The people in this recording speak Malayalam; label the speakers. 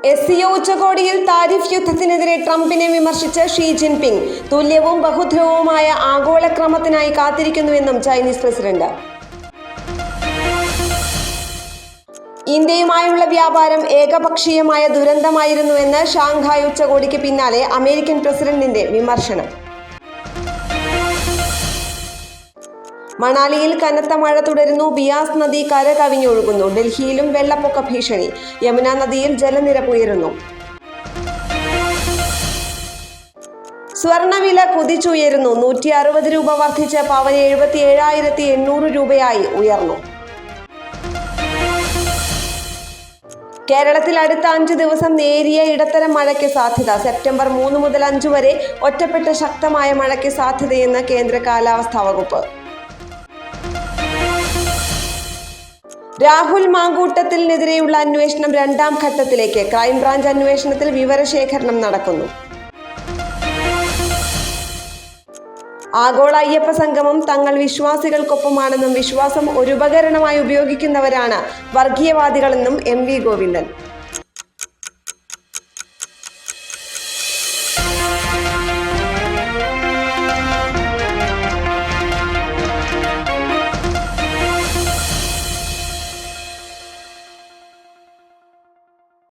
Speaker 1: SCO ഉച്ചകോടിയിൽ താരിഫ് യുദ്ധത്തിനെതിരെ ട്രംപിനെ വിമർശിച്ച് ഷീ ജിൻപിങ്. തുല്യവും ബഹുധ്രുവവുമായ ആഗോളക്രമത്തിനായി കാത്തിരിക്കുന്നുവെന്നും ചൈനീസ് പ്രസിഡന്റ്. ഇന്ത്യയുമായുള്ള വ്യാപാരം ഏകപക്ഷീയമായ ദുരന്തമായിരുന്നുവെന്ന് ഷാങ്ഹായ് ഉച്ചകോടിക്ക് പിന്നാലെ അമേരിക്കൻ പ്രസിഡന്റിന്റെ വിമർശനം. മണാലിയിൽ കനത്ത മഴ തുടരുന്നു. ബിയാസ് നദി കര കവിഞ്ഞൊഴുകുന്നു. ഡൽഹിയിലും വെള്ളപ്പൊക്ക ഭീഷണി. യമുന നദിയിൽ ജലനിരപ്പ് ഉയരുന്നു. സ്വർണവില കുതിച്ചുയരുന്നു. 160 രൂപ വർദ്ധിച്ച് പവന് 77,800 രൂപയായി ഉയർന്നു. കേരളത്തിൽ അടുത്ത 5 ദിവസം നേരിയ ഇടത്തരം മഴയ്ക്ക് സാധ്യത. സെപ്റ്റംബർ 3 മുതൽ 5 വരെ ഒറ്റപ്പെട്ട ശക്തമായ മഴയ്ക്ക് സാധ്യതയെന്ന് കേന്ദ്ര കാലാവസ്ഥാ വകുപ്പ്. രാഹുൽ മാങ്കൂട്ടത്തിനെതിരെയുള്ള അന്വേഷണം 2ാം ഘട്ടത്തിലേക്ക്. ക്രൈംബ്രാഞ്ച് അന്വേഷണത്തിൽ വിവരശേഖരണം നടക്കുന്നു. ആഗോള അയ്യപ്പ സംഗമം തങ്ങൾ വിശ്വാസികൾക്കൊപ്പമാണെന്നും വിശ്വാസം ഒരു ഉപകരണമായി ഉപയോഗിക്കുന്നവരാണ് വർഗീയവാദികളെന്നും MV ഗോവിന്ദൻ.